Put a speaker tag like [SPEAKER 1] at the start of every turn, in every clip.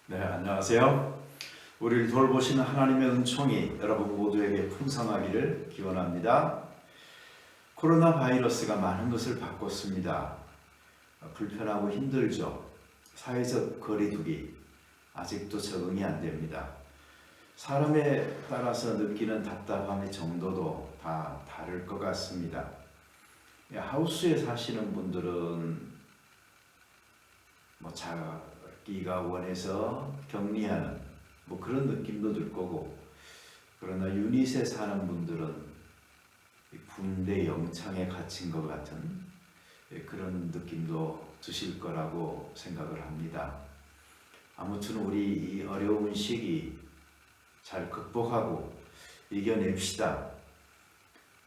[SPEAKER 1] 네, 안녕하세요. 우리를 돌보시는 하나님의 은총이 여러분 모두에게 풍성하기를 기원합니다. 코로나 바이러스가 많은 것을 바꿨습니다. 불편하고 힘들죠. 사회적 거리두기 아직도 적응이 안 됩니다. 사람에 따라서 느끼는 답답함의 정도도 다 다를 것 같습니다. 하우스에 사시는 분들은 자기가 원해서 격리하는 그런 느낌도 들 거고, 그러나 유닛에 사는 분들은 군대 영창에 갇힌 것 같은 그런 느낌도 드실 거라고 생각을 합니다. 아무튼 우리 이 어려운 시기 잘 극복하고 이겨냅시다.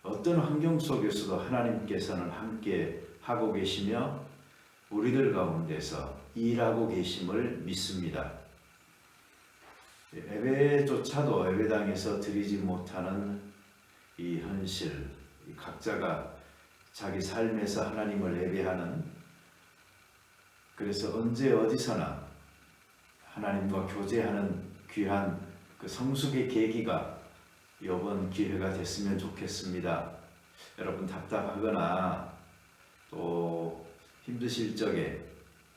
[SPEAKER 1] 어떤 환경 속에서도 하나님께서는 함께 하고 계시며 우리들 가운데서 일하고 계심을 믿습니다. 예배조차도 예배당에서 드리지 못하는 이 현실, 각자가 자기 삶에서 하나님을 예배하는, 그래서 언제 어디서나 하나님과 교제하는 귀한 그 성숙의 계기가 이번 기회가 됐으면 좋겠습니다. 여러분 답답하거나 또 힘드실 적에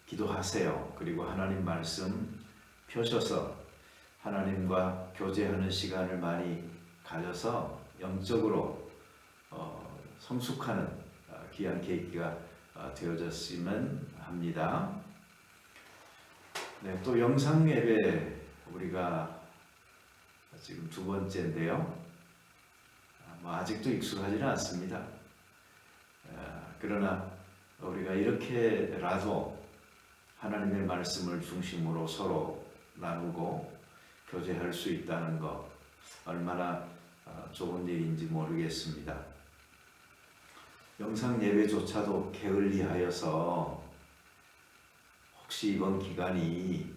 [SPEAKER 1] 기도하세요. 그리고 하나님 말씀 펴셔서 하나님과 교제하는 시간을 많이 가져서 영적으로 성숙하는 귀한 계기가 되어졌으면 합니다. 네, 또 영상 예배 우리가 지금 두 번째인데요. 아직도 익숙하지는 않습니다. 그러나 우리가 이렇게라도 하나님의 말씀을 중심으로 서로 나누고 교제할 수 있다는 것, 얼마나 좋은 일인지 모르겠습니다. 영상 예배조차도 게을리하여서 혹시 이번 기간이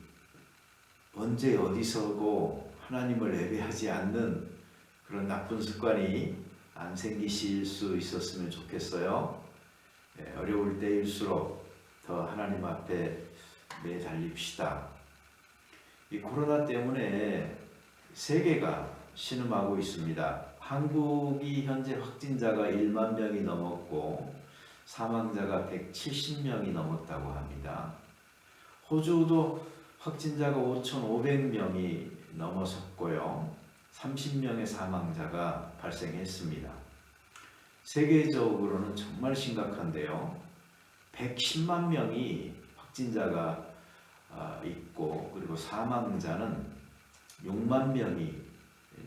[SPEAKER 1] 언제 어디서고 하나님을 예배하지 않는 그런 나쁜 습관이 안 생기실 수 있었으면 좋겠어요. 어려울 때일수록 더 하나님 앞에 매달립시다. 이 코로나 때문에 세계가 신음하고 있습니다. 한국이 현재 확진자가 1만 명이 넘었고 사망자가 170명이 넘었다고 합니다. 호주도 확진자가 5,500명이 넘어섰고요. 30명의 사망자가 발생했습니다. 세계적으로는 정말 심각한데요. 110만 명이 확진자가 있고, 그리고 사망자는 6만 명이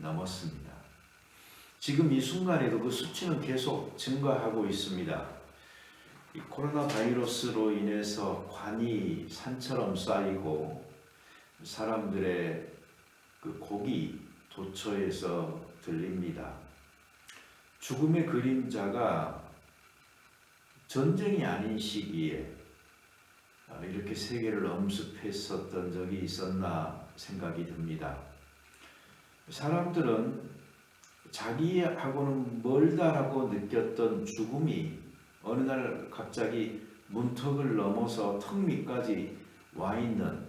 [SPEAKER 1] 넘었습니다. 지금 이 순간에도 그 수치는 계속 증가하고 있습니다. 이 코로나 바이러스로 인해서 관이 산처럼 쌓이고 사람들의 그 곡이 도처에서 들립니다. 죽음의 그림자가 전쟁이 아닌 시기에 이렇게 세계를 엄습했었던 적이 있었나 생각이 듭니다. 사람들은 자기하고는 멀다라고 느꼈던 죽음이 어느 날 갑자기 문턱을 넘어서 턱 밑까지 와 있는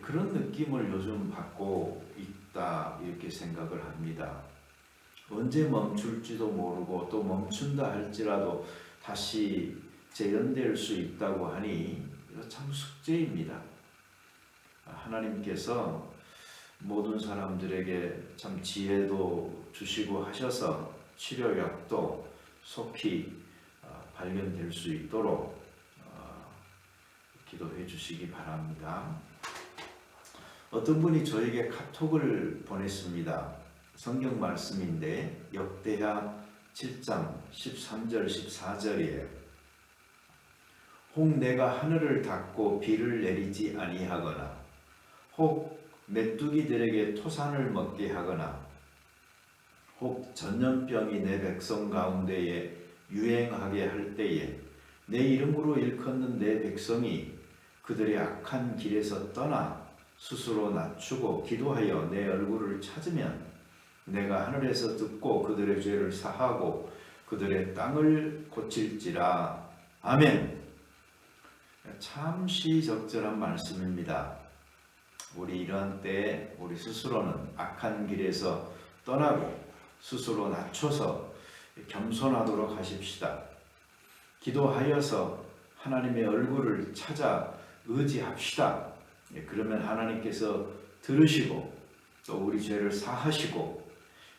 [SPEAKER 1] 그런 느낌을 요즘 받고 있다, 이렇게 생각을 합니다. 언제 멈출지도 모르고 또 멈춘다 할지라도 다시 재현될 수 있다고 하니 이거 참 숙제입니다. 하나님께서 모든 사람들에게 참 지혜도 주시고 하셔서 치료약도 속히 발견될 수 있도록 기도해 주시기 바랍니다. 어떤 분이 저에게 카톡을 보냈습니다. 성경 말씀인데 역대하 7장 13절 14절이에요. 혹 내가 하늘을 닫고 비를 내리지 아니하거나 혹 메뚜기들에게 토산을 먹게 하거나 혹 전염병이 내 백성 가운데에 유행하게 할 때에 내 이름으로 일컫는 내 백성이 그들의 악한 길에서 떠나 스스로 낮추고 기도하여 내 얼굴을 찾으면 내가 하늘에서 듣고 그들의 죄를 사하고 그들의 땅을 고칠지라. 아멘. 참 시적절한 말씀입니다. 우리 이러한 때에 우리 스스로는 악한 길에서 떠나고 스스로 낮춰서 겸손하도록 하십시다. 기도하여서 하나님의 얼굴을 찾아 의지합시다. 그러면 하나님께서 들으시고 또 우리 죄를 사하시고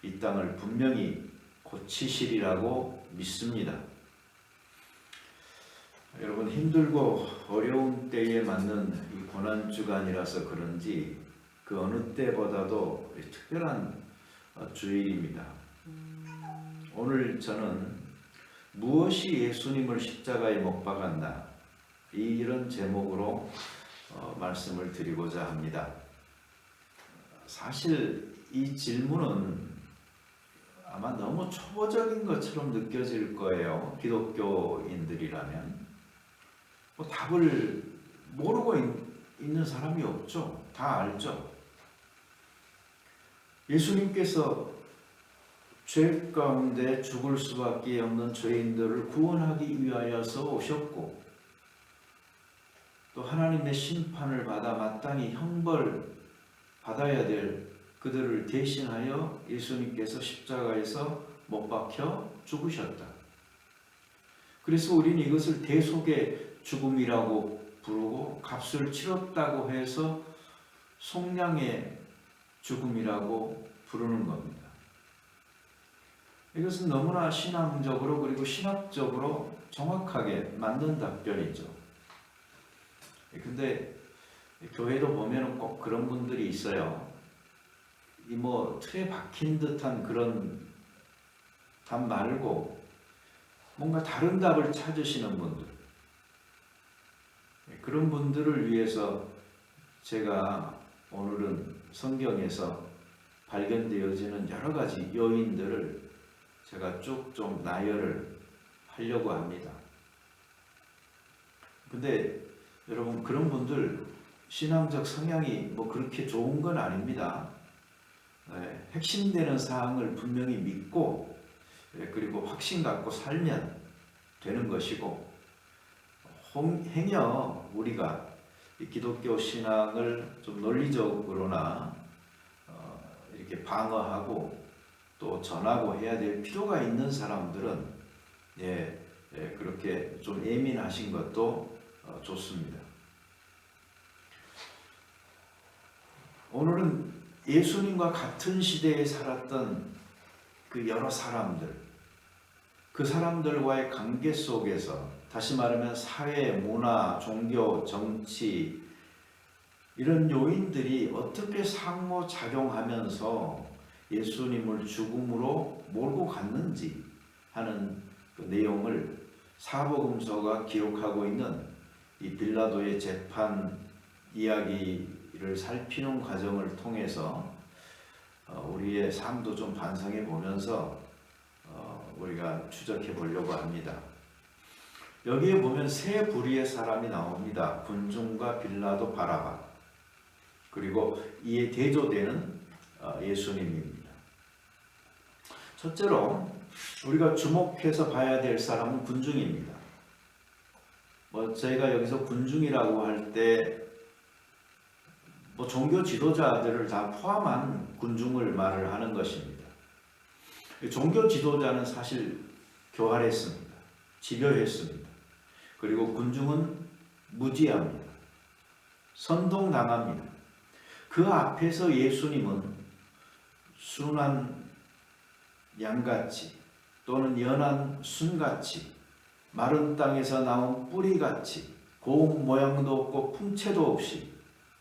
[SPEAKER 1] 이 땅을 분명히 고치시리라고 믿습니다. 여러분, 힘들고 어려운 때에 맞는 이 고난주간이라서 그런지 그 어느 때보다도 특별한 주일입니다. 오늘 저는 무엇이 예수님을 십자가에 못 박았나 이런 제목으로 말씀을 드리고자 합니다. 사실 이 질문은 아마 너무 초보적인 것처럼 느껴질 거예요. 기독교인들이라면 답을 모르고 있는 사람이 없죠. 다 알죠. 예수님께서 죄 가운데 죽을 수밖에 없는 죄인들을 구원하기 위하여서 오셨고 또 하나님의 심판을 받아 마땅히 형벌 받아야 될 그들을 대신하여 예수님께서 십자가에서 못 박혀 죽으셨다. 그래서 우리는 이것을 대속의 죽음이라고 부르고 값을 치렀다고 해서 속량의 죽음이라고 부르는 겁니다. 이것은 너무나 신앙적으로 그리고 신학적으로 정확하게 맞는 답변이죠. 근데 교회도 보면 꼭 그런 분들이 있어요. 이 틀에 박힌 듯한 그런 답 말고 뭔가 다른 답을 찾으시는 분들, 그런 분들을 위해서 제가 오늘은 성경에서 발견되어지는 여러 가지 요인들을 제가 쭉 좀 나열을 하려고 합니다. 근데 여러분, 그런 분들 신앙적 성향이 그렇게 좋은 건 아닙니다. 핵심되는 사항을 분명히 믿고 그리고 확신 갖고 살면 되는 것이고, 행여 우리가 기독교 신앙을 좀 논리적으로나 이렇게 방어하고 또 전하고 해야 될 필요가 있는 사람들은 그렇게 좀 예민하신 것도 좋습니다. 오늘은 예수님과 같은 시대에 살았던 그 여러 사람들, 그 사람들과의 관계 속에서 다시 말하면 사회, 문화, 종교, 정치 이런 요인들이 어떻게 상호작용하면서 예수님을 죽음으로 몰고 갔는지 하는 그 내용을 사복음서가 기록하고 있는 이 빌라도의 재판 이야기를 살피는 과정을 통해서 우리의 삶도 좀 반성해 보면서 우리가 추적해 보려고 합니다. 여기에 보면 세 부류의 사람이 나옵니다. 군중과 빌라도, 바라바, 그리고 이에 대조되는 예수님입니다. 첫째로 우리가 주목해서 봐야 될 사람은 군중입니다. 저희가 여기서 군중이라고 할 때 종교 지도자들을 다 포함한 군중을 말을 하는 것입니다. 종교 지도자는 사실 교활했습니다. 집요했습니다. 그리고 군중은 무지합니다. 선동당합니다. 그 앞에서 예수님은 순한 양같이 또는 연한 순같이 마른 땅에서 나온 뿌리같이 고운 모양도 없고 풍채도 없이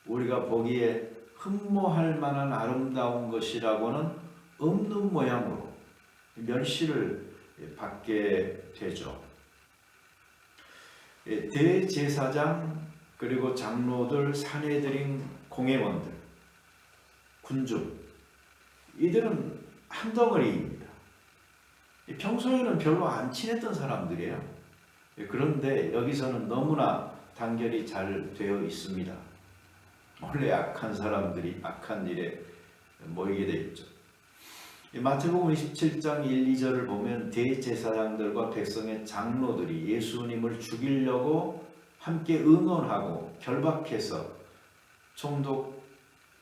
[SPEAKER 1] 우리가 보기에 흠모할 만한 아름다운 것이라고는 없는 모양으로 멸시를 받게 되죠. 대제사장 그리고 장로들, 사내들인 공회원들, 군중, 이들은 한 덩어리입니다. 평소에는 별로 안 친했던 사람들이에요. 그런데 여기서는 너무나 단결이 잘 되어 있습니다. 원래 악한 사람들이 악한 일에 모이게 되어 있죠. 마태복음 27장 1, 2절을 보면 대제사장들과 백성의 장로들이 예수님을 죽이려고 함께 의논하고 결박해서 총독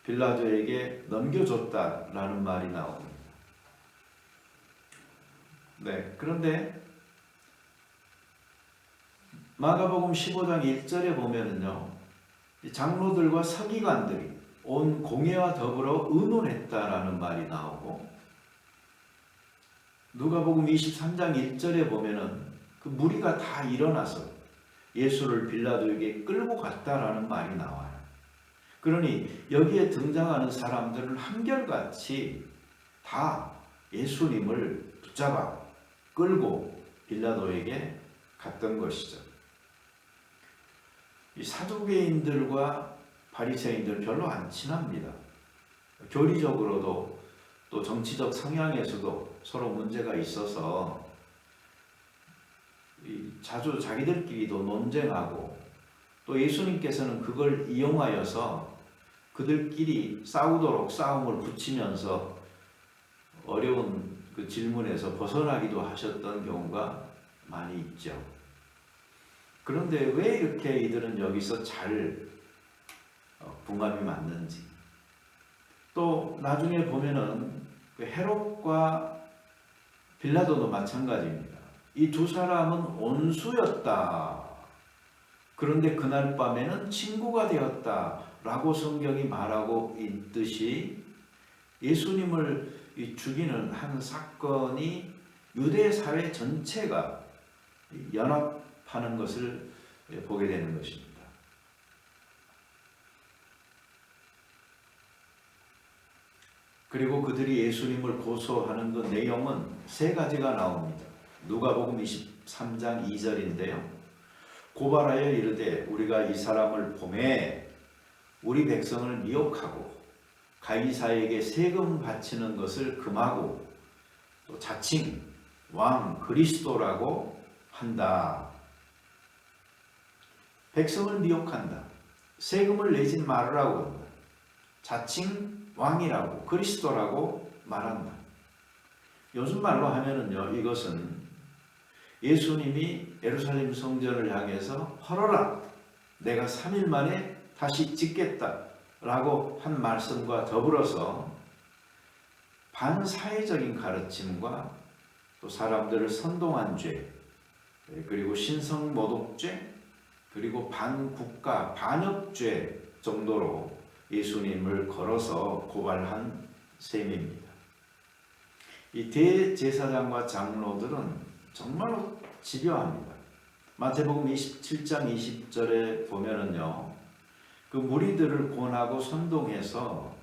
[SPEAKER 1] 빌라도에게 넘겨줬다라는 말이 나옵니다. 네, 그런데 마가복음 15장 1절에 보면은요, 장로들과 서기관들이 온 공회와 더불어 의논했다라는 말이 나오고, 누가복음 23장 1절에 보면은 그 무리가 다 일어나서 예수를 빌라도에게 끌고 갔다라는 말이 나와요. 그러니 여기에 등장하는 사람들은 한결같이 다 예수님을 붙잡아 끌고 빌라도에게 갔던 것이죠. 이 사두개인들과 바리새인들 별로 안 친합니다. 교리적으로도 또 정치적 성향에서도 서로 문제가 있어서 자주 자기들끼리도 논쟁하고, 또 예수님께서는 그걸 이용하여서 그들끼리 싸우도록 싸움을 붙이면서 어려운 그 질문에서 벗어나기도 하셨던 경우가 많이 있죠. 그런데 왜 이렇게 이들은 여기서 잘 궁합이 맞는지, 또 나중에 보면은 헤롯과 빌라도도 마찬가지입니다. 이 두 사람은 온수였다. 그런데 그날 밤에는 친구가 되었다 라고 성경이 말하고 있듯이, 예수님을 죽이는 한 사건이 유대 사회 전체가 연합하는 것을 보게 되는 것입니다. 그리고 그들이 예수님을 고소하는 그 내용은 세 가지가 나옵니다. 누가복음 23장 2절인데요. 고발하여 이르되 우리가 이 사람을 보매 우리 백성을 미혹하고 가이사에게 세금 바치는 것을 금하고 또 자칭 왕 그리스도라고 한다. 백성을 미혹한다. 세금을 내지 말으라고 한다. 자칭 왕이라고 그리스도라고 말한다. 요즘 말로 하면은요, 이것은 예수님이 예루살렘 성전을 향해서 헐어라, 내가 3일 만에 다시 짓겠다 라고 한 말씀과 더불어서 반사회적인 가르침과 또 사람들을 선동한 죄, 그리고 신성모독죄, 그리고 반국가 반역죄 정도로 예수님을 걸어서 고발한 셈입니다. 이 대제사장과 장로들은 정말로 집요합니다. 마태복음 27장 20절에 보면은요, 그 무리들을 권하고 선동해서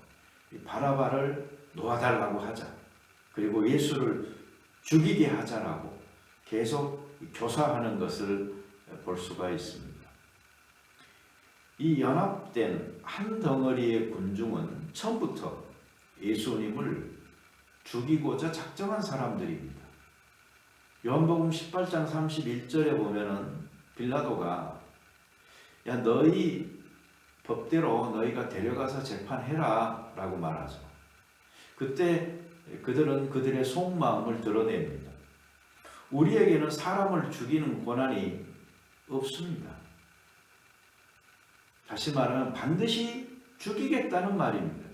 [SPEAKER 1] 바라바를 놓아달라고 하자, 그리고 예수를 죽이게 하자라고 계속 교사하는 것을 볼 수가 있습니다. 이 연합된 한 덩어리의 군중은 처음부터 예수님을 죽이고자 작정한 사람들입니다. 요한복음 18장 31절에 보면은 빌라도가 야, 너희 법대로 너희가 데려가서 재판해라 라고 말하죠. 그때 그들은 그들의 속마음을 드러냅니다. 우리에게는 사람을 죽이는 권한이 없습니다. 다시 말하면 반드시 죽이겠다는 말입니다.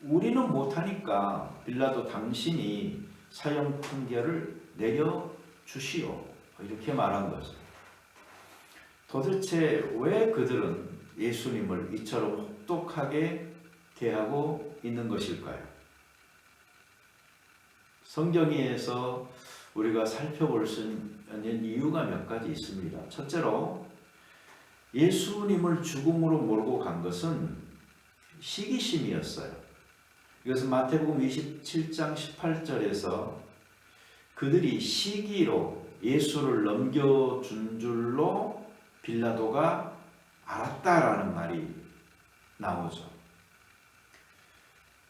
[SPEAKER 1] 우리는 못하니까 빌라도 당신이 사형 판결을 내려주시오, 이렇게 말한 거죠. 도대체 왜 그들은 예수님을 이처럼 혹독하게 대하고 있는 것일까요? 성경에서 우리가 살펴볼 수 있는 이유가 몇 가지 있습니다. 첫째로 예수님을 죽음으로 몰고 간 것은 시기심이었어요. 이것은 마태복음 27장 18절에서 그들이 시기로 예수를 넘겨준 줄로 빌라도가 알았다라는 말이 나오죠.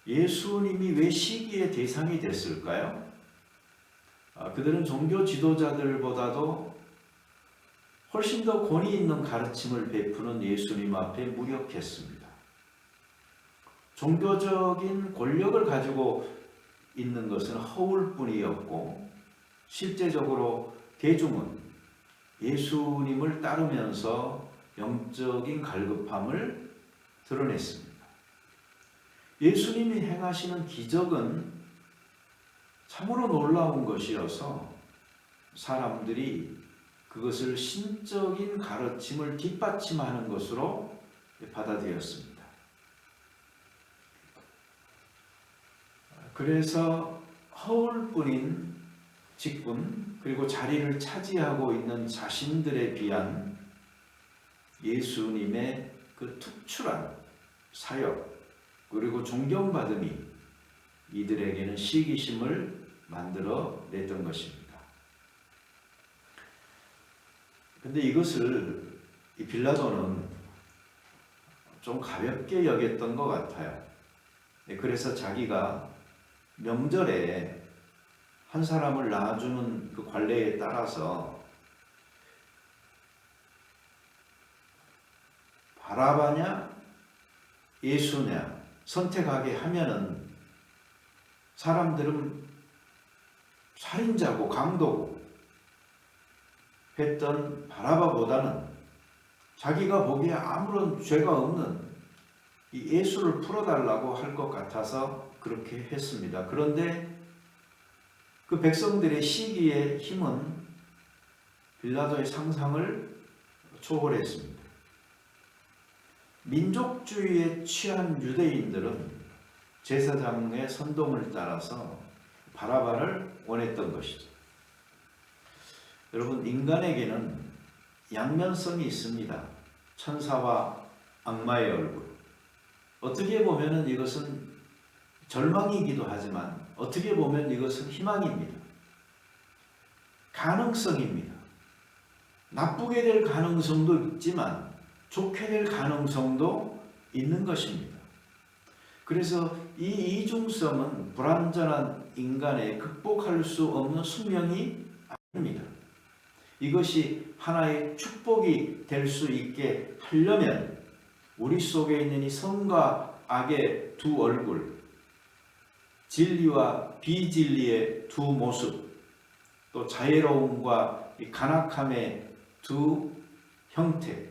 [SPEAKER 1] 예수님이 왜 시기의 대상이 됐을까요? 그들은 종교 지도자들보다도 훨씬 더 권위 있는 가르침을 베푸는 예수님 앞에 무력했습니다. 종교적인 권력을 가지고 있는 것은 허울 뿐이었고, 실제적으로 대중은 예수님을 따르면서 영적인 갈급함을 드러냈습니다. 예수님이 행하시는 기적은 참으로 놀라운 것이어서 사람들이 그것을 신적인 가르침을 뒷받침하는 것으로 받아들였습니다. 그래서 허울뿐인 직분 그리고 자리를 차지하고 있는 자신들에 비한 예수님의 그 특출한 사역 그리고 존경받음이 이들에게는 시기심을 만들어 냈던 것입니다. 근데 이것을 이 빌라도는 좀 가볍게 여겼던 것 같아요. 그래서 자기가 명절에 한 사람을 낳아주는 그 관례에 따라서 바라바냐 예수냐 선택하게 하면은 사람들은 살인자고 강도고 했던 바라바보다는 자기가 보기에 아무런 죄가 없는 이 예수를 풀어달라고 할 것 같아서 그렇게 했습니다. 그런데 그 백성들의 시기의 힘은 빌라도의 상상을 초월했습니다. 민족주의에 취한 유대인들은 제사장의 선동을 따라서 바라바를 원했던 것이죠. 여러분, 인간에게는 양면성이 있습니다. 천사와 악마의 얼굴. 어떻게 보면 이것은 절망이기도 하지만 어떻게 보면 이것은 희망입니다. 가능성입니다. 나쁘게 될 가능성도 있지만 좋게 될 가능성도 있는 것입니다. 그래서 이 이중성은 불완전한 인간의 극복할 수 없는 숙명이 아닙니다. 이것이 하나의 축복이 될 수 있게 하려면 우리 속에 있는 이 선과 악의 두 얼굴, 진리와 비진리의 두 모습, 또 자애로움과 이 간악함의 두 형태,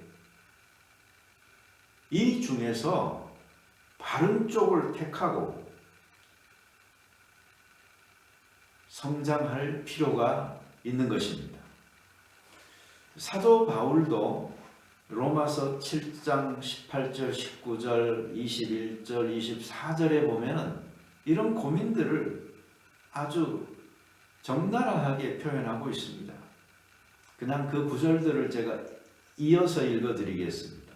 [SPEAKER 1] 이 중에서 바른 쪽을 택하고 성장할 필요가 있는 것입니다. 사도 바울도 로마서 7장 18절, 19절, 21절, 24절에 보면은 이런 고민들을 아주 적나라하게 표현하고 있습니다. 그냥 그 구절들을 제가 이어서 읽어드리겠습니다.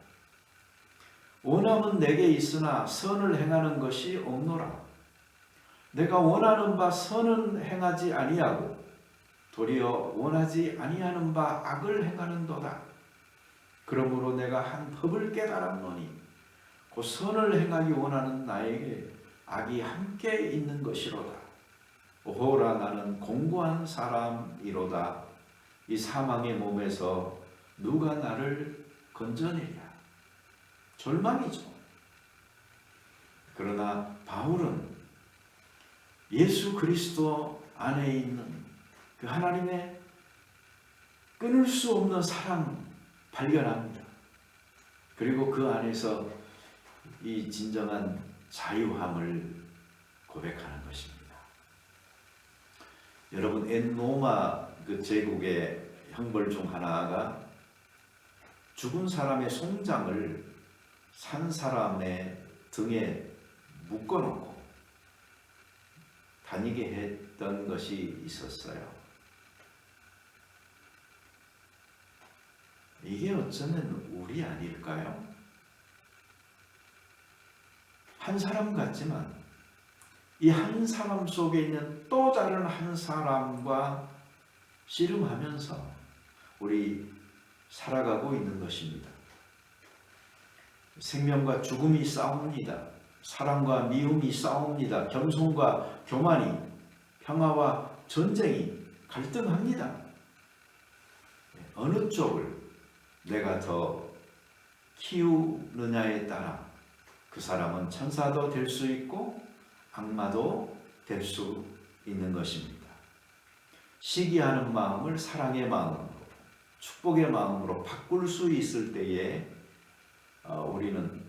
[SPEAKER 1] 원함은 내게 있으나 선을 행하는 것이 없노라. 내가 원하는 바 선은 행하지 아니하고 도리어 원하지 아니하는 바 악을 행하는도다. 그러므로 내가 한 법을 깨달았노니 곧 선을 행하기 원하는 나에게 악이 함께 있는 것이로다. 오호라 나는 공고한 사람이로다. 이 사망의 몸에서 누가 나를 건져내랴. 절망이죠. 그러나 바울은 예수 그리스도 안에 있는 그 하나님의 끊을 수 없는 사랑 발견합니다. 그리고 그 안에서 이 진정한 자유함을 고백하는 것입니다. 여러분, 엔노마 그 제국의 형벌 중 하나가 죽은 사람의 송장을 산 사람의 등에 묶어놓고 다니게 했던 것이 있었어요. 이게 어쩌면 우리 아닐까요? 한 사람 같지만 이 한 사람 속에 있는 또 다른 한 사람과 씨름하면서 우리 살아가고 있는 것입니다. 생명과 죽음이 싸웁니다. 사랑과 미움이 싸웁니다. 겸손과 교만이, 평화와 전쟁이 갈등합니다. 어느 쪽을 내가 더 키우느냐에 따라 그 사람은 천사도 될 수 있고 악마도 될 수 있는 것입니다. 시기하는 마음을 사랑의 마음으로, 축복의 마음으로 바꿀 수 있을 때에 우리는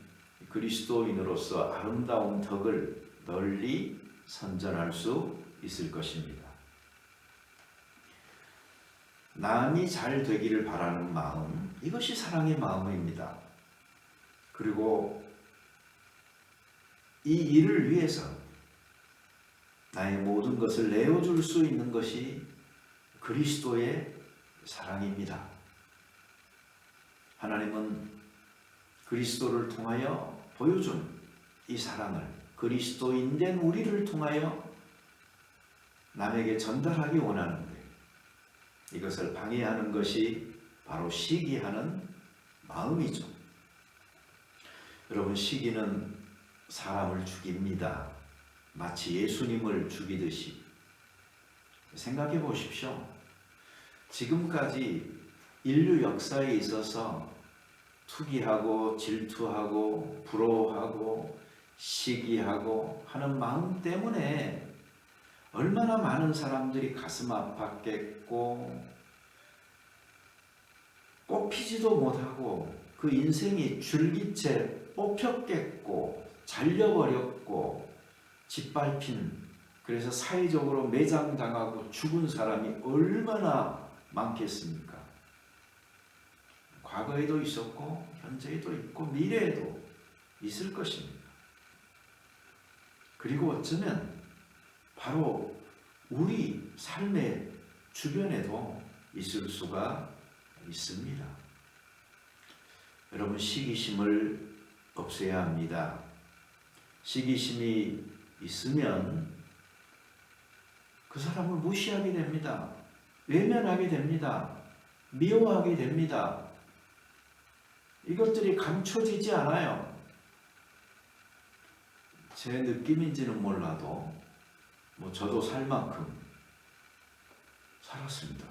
[SPEAKER 1] 그 그리스도인으로서 아름다운 덕을 널리 선전할 수 있을 것입니다. 남이 잘 되기를 바라는 마음, 이것이 사랑의 마음입니다. 그리고 이 일을 위해서 나의 모든 것을 내어줄 수 있는 것이 그리스도의 사랑입니다. 하나님은 그리스도를 통하여 보여준 이 사랑을 그리스도인된 우리를 통하여 남에게 전달하기 원하는데, 이것을 방해하는 것이 바로 시기하는 마음이죠. 여러분, 시기는 사람을 죽입니다. 마치 예수님을 죽이듯이. 생각해 보십시오. 지금까지 인류 역사에 있어서 투기하고 질투하고 부러워하고 시기하고 하는 마음 때문에 얼마나 많은 사람들이 가슴 아팠겠고, 꽃피지도 못하고 그 인생이 줄기채 뽑혔겠고, 잘려버렸고, 짓밟힌, 그래서 사회적으로 매장당하고 죽은 사람이 얼마나 많겠습니까? 과거에도 있었고 현재에도 있고 미래에도 있을 것입니다. 그리고 어쩌면 바로 우리 삶의 주변에도 있을 수가 있습니다. 여러분, 시기심을 없애야 합니다. 시기심이 있으면 그 사람을 무시하게 됩니다. 외면하게 됩니다. 미워하게 됩니다. 이것들이 감춰지지 않아요. 제 느낌인지는 몰라도 저도 살 만큼 살았습니다.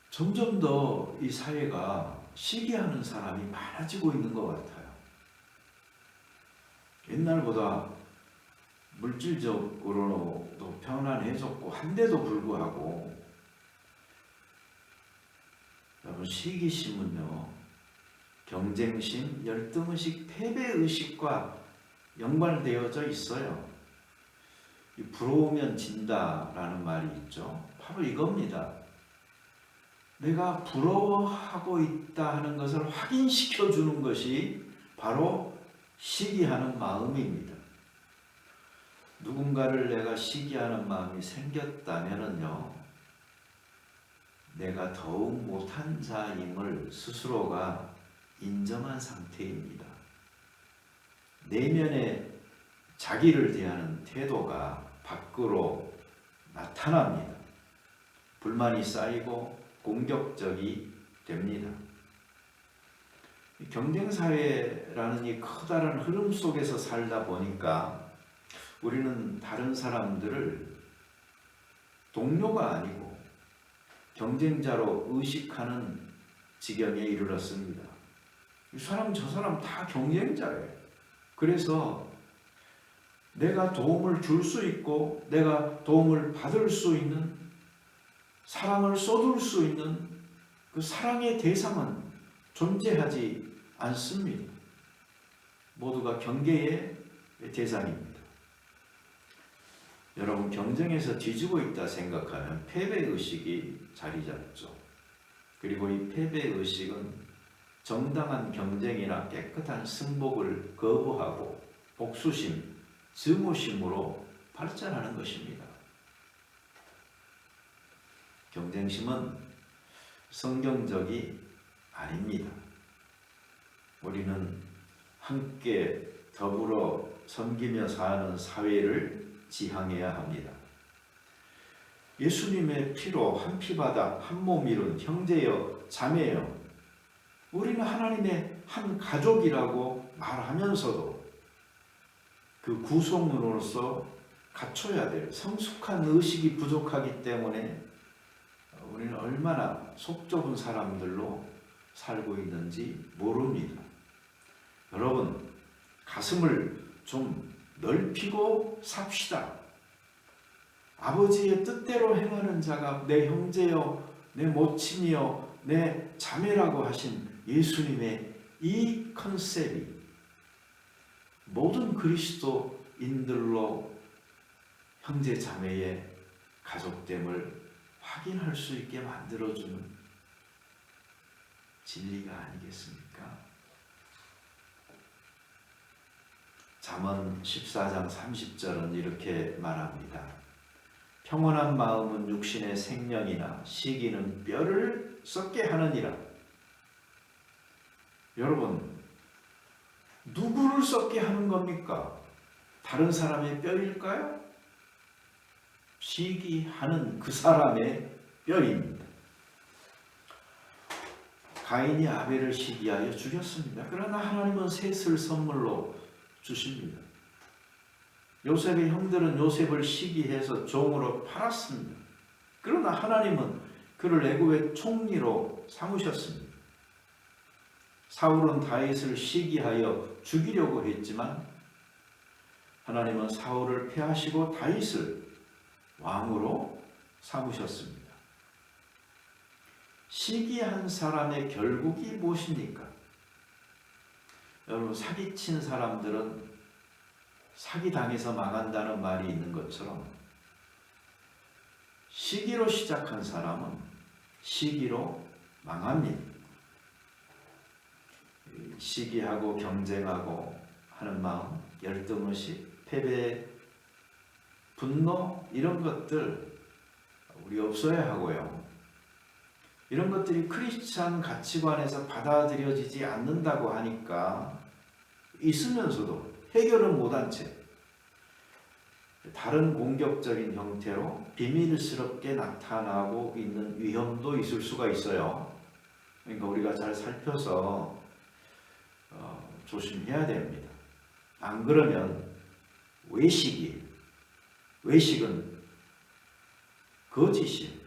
[SPEAKER 1] 점점 더 이 사회가 시기하는 사람이 많아지고 있는 것 같아요. 옛날보다 물질적으로도 편안해졌고 한데도 불구하고, 여러분, 시기심은요, 경쟁심, 열등의식, 패배의식과 연관되어져 있어요. 부러우면 진다라는 말이 있죠. 바로 이겁니다. 내가 부러워하고 있다 하는 것을 확인시켜 주는 것이 바로 시기하는 마음입니다. 누군가를 내가 시기하는 마음이 생겼다면요, 내가 더욱 못한 자임을 스스로가 인정한 상태입니다. 내면의 자기를 대하는 태도가 밖으로 나타납니다. 불만이 쌓이고 공격적이 됩니다. 경쟁사회라는 이 커다란 흐름 속에서 살다 보니까 우리는 다른 사람들을 동료가 아니고 경쟁자로 의식하는 지경에 이르렀습니다. 이 사람 저 사람 다 경쟁자예요. 그래서 내가 도움을 줄 수 있고 내가 도움을 받을 수 있는, 사랑을 쏟을 수 있는 그 사랑의 대상은 존재하지 않습니다. 모두가 경계의 대상입니다. 여러분, 경쟁에서 뒤지고 있다 생각하면 패배의식이 자리 잡죠. 그리고 이 패배의식은 정당한 경쟁이나 깨끗한 승복을 거부하고 복수심, 증오심으로 발전하는 것입니다. 경쟁심은 성경적이 아닙니다. 우리는 함께 더불어 섬기며 사는 사회를 지향해야 합니다. 예수님의 피로 한 피바다 한 몸 이룬 형제여 자매여, 우리는 하나님의 한 가족이라고 말하면서도 그 구속론으로서 갖춰야 될 성숙한 의식이 부족하기 때문에 우리는 얼마나 속 좁은 사람들로 살고 있는지 모릅니다. 여러분, 가슴을 좀 넓히고 삽시다. 아버지의 뜻대로 행하는 자가 내 형제여, 내 모친이여, 내 자매라고 하신 예수님의 이 컨셉이 모든 그리스도인들로 형제 자매의 가족됨을 확인할 수 있게 만들어주는 진리가 아니겠습니까? 잠언 14장 30절은 이렇게 말합니다. 평온한 마음은 육신의 생명이나 시기는 뼈를 썩게 하느니라. 여러분, 누구를 썩게 하는 겁니까? 다른 사람의 뼈일까요? 시기하는 그 사람의 뼈입니다. 가인이 아벨을 시기하여 죽였습니다. 그러나 하나님은 셋을 선물로 주십니다. 요셉의 형들은 요셉을 시기해서 종으로 팔았습니다. 그러나 하나님은 그를 애굽의 총리로 삼으셨습니다. 사울은 다윗을 시기하여 죽이려고 했지만 하나님은 사울을 패하시고 다윗을 왕으로 삼으셨습니다. 시기한 사람의 결국이 무엇입니까? 여러분, 사기친 사람들은 사기당해서 망한다는 말이 있는 것처럼 시기로 시작한 사람은 시기로 망합니다. 시기하고 경쟁하고 하는 마음, 열등의식, 패배, 분노 이런 것들 우리 없어야 하고요. 이런 것들이 크리스찬 가치관에서 받아들여지지 않는다고 하니까 있으면서도 해결을 못한 채 다른 공격적인 형태로 비밀스럽게 나타나고 있는 위험도 있을 수가 있어요. 그러니까 우리가 잘 살펴서 조심해야 됩니다. 안 그러면 외식은 거짓이에요.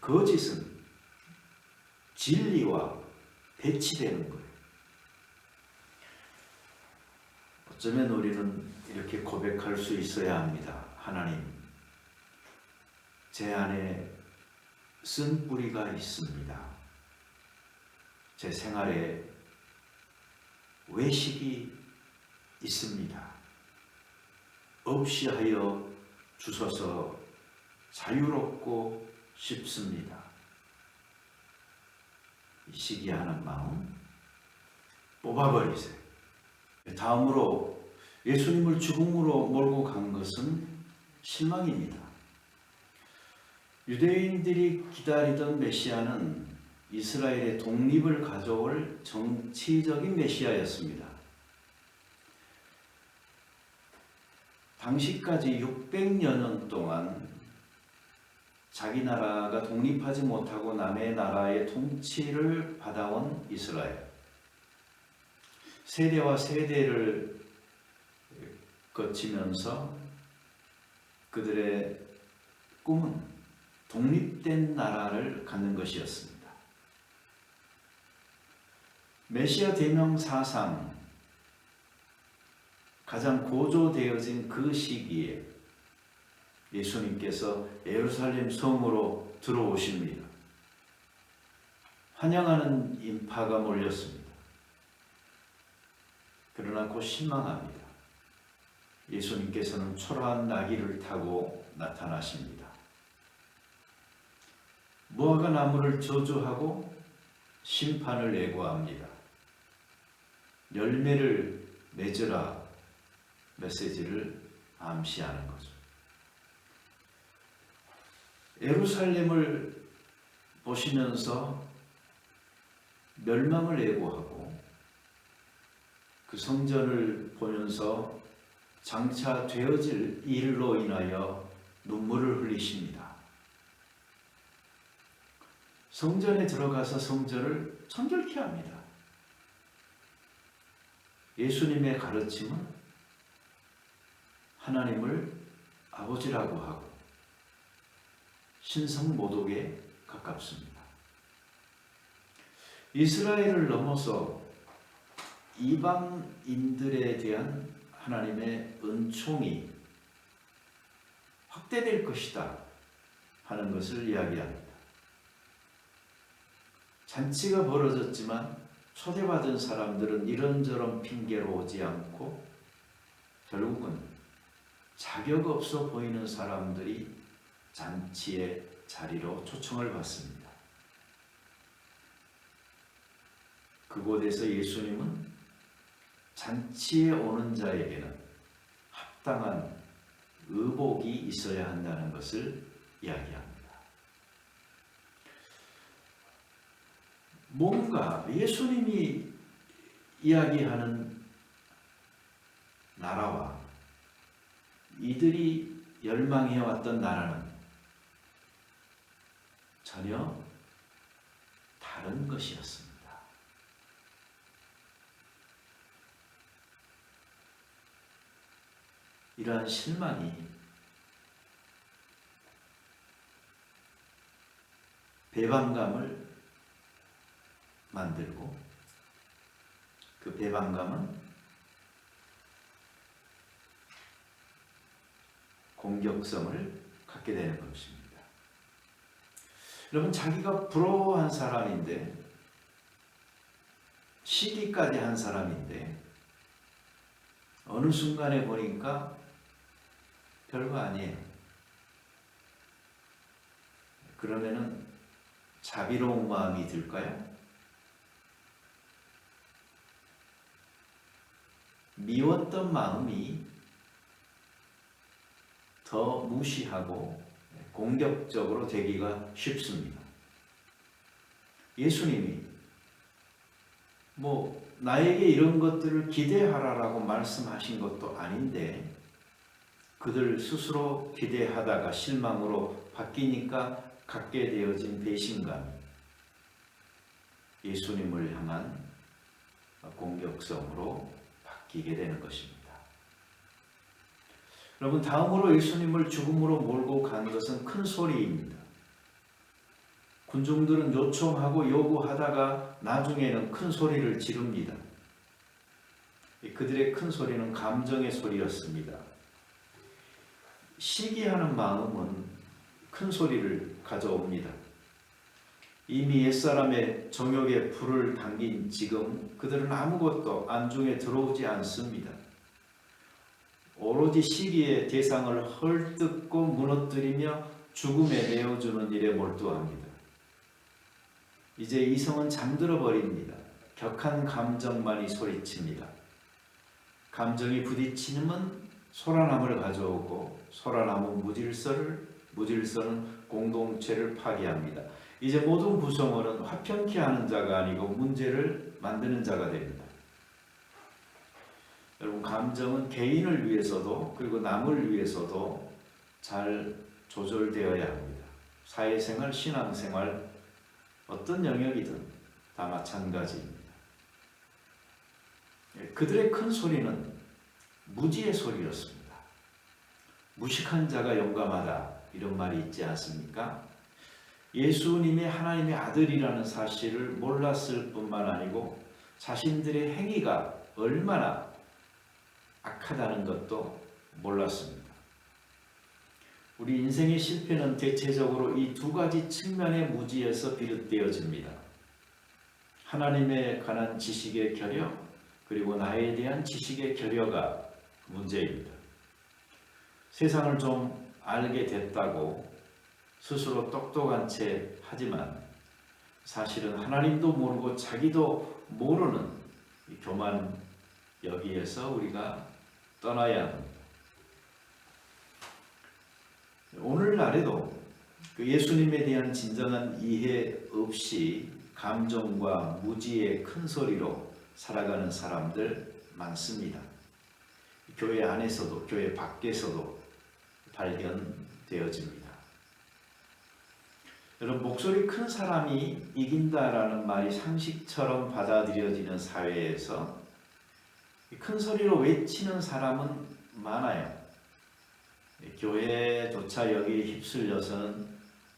[SPEAKER 1] 거짓은 진리와 배치되는 거예요. 어쩌면 우리는 이렇게 고백할 수 있어야 합니다. 하나님, 제 안에 쓴 뿌리가 있습니다. 제 생활에 외식이 있습니다. 없이 하여 주셔서 자유롭고 싶습니다. 시기하는 마음 뽑아버리세요. 다음으로 예수님을 죽음으로 몰고 간 것은 실망입니다. 유대인들이 기다리던 메시아는 이스라엘의 독립을 가져올 정치적인 메시아였습니다. 당시까지 600여 년 동안 자기 나라가 독립하지 못하고 남의 나라의 통치를 받아온 이스라엘. 세대와 세대를 거치면서 그들의 꿈은 독립된 나라를 갖는 것이었습니다. 메시아 대명사상 가장 고조되어진 그 시기에 예수님께서 예루살렘 성으로 들어오십니다. 환영하는 인파가 몰렸습니다. 그러나 곧 실망합니다. 예수님께서는 초라한 나귀를 타고 나타나십니다. 무화과 나무를 저주하고 심판을 예고합니다. 열매를 맺으라 메시지를 암시하는 거죠. 예루살렘을 보시면서 멸망을 예고하고 그 성전을 보면서 장차 되어질 일로 인하여 눈물을 흘리십니다. 성전에 들어가서 성전을 청결케 합니다. 예수님의 가르침은 하나님을 아버지라고 하고 신성모독에 가깝습니다. 이스라엘을 넘어서 이방인들에 대한 하나님의 은총이 확대될 것이다 하는 것을 이야기합니다. 잔치가 벌어졌지만 초대받은 사람들은 이런저런 핑계로 오지 않고 결국은 자격 없어 보이는 사람들이 잔치의 자리로 초청을 받습니다. 그곳에서 예수님은 잔치에 오는 자에게는 합당한 의복이 있어야 한다는 것을 이야기합니다. 뭔가 예수님이 이야기하는 나라와 이들이 열망해왔던 나라는 전혀 다른 것이었습니다. 이러한 실망이 배반감을 만들고 그 배반감은 공격성을 갖게 되는 것입니다. 여러분, 자기가 부러워한 사람인데 시기까지 한 사람인데 어느 순간에 보니까 별거 아니에요. 그러면은 자비로운 마음이 들까요? 미웠던 마음이 더 무시하고 공격적으로 되기가 쉽습니다. 예수님이 나에게 이런 것들을 기대하라라고 말씀하신 것도 아닌데 그들 스스로 기대하다가 실망으로 바뀌니까 갖게 되어진 배신감, 예수님을 향한 공격성으로 바뀌게 되는 것입니다. 여러분, 다음으로 예수님을 죽음으로 몰고 간 것은 큰 소리입니다. 군중들은 요청하고 요구하다가 나중에는 큰 소리를 지릅니다. 그들의 큰 소리는 감정의 소리였습니다. 시기하는 마음은 큰 소리를 가져옵니다. 이미 옛사람의 정욕에 불을 당긴 지금 그들은 아무것도 안중에 들어오지 않습니다. 오로지 시기의 대상을 헐뜯고 무너뜨리며 죽음에 내어주는 일에 몰두합니다. 이제 이성은 잠들어 버립니다. 격한 감정만이 소리칩니다. 감정이 부딪히면 소란함을 가져오고 소란함은 무질서는 공동체를 파괴합니다. 이제 모든 구성원은 화평케 하는 자가 아니고 문제를 만드는 자가 됩니다. 여러분, 감정은 개인을 위해서도 그리고 남을 위해서도 잘 조절되어야 합니다. 사회생활, 신앙생활, 어떤 영역이든 다 마찬가지입니다. 그들의 큰 소리는 무지의 소리였습니다. 무식한 자가 용감하다, 이런 말이 있지 않습니까? 예수님이 하나님의 아들이라는 사실을 몰랐을 뿐만 아니고 자신들의 행위가 얼마나 악하다는 것도 몰랐습니다. 우리 인생의 실패는 대체적으로 이 두 가지 측면의 무지에서 비롯되어집니다. 하나님에 관한 지식의 결여, 그리고 나에 대한 지식의 결여가 문제입니다. 세상을 좀 알게 됐다고 스스로 똑똑한 채 하지만 사실은 하나님도 모르고 자기도 모르는 이 교만, 여기에서 우리가 떠나야 합니다. 오늘날에도 그 예수님에 대한 진정한 이해 없이 감정과 무지의 큰 소리로 살아가는 사람들 많습니다. 교회 안에서도 교회 밖에서도 발견되어집니다. 여러분, 목소리 큰 사람이 이긴다라는 말이 상식처럼 받아들여지는 사회에서 큰 소리로 외치는 사람은 많아요. 교회조차 여기에 휩쓸려서는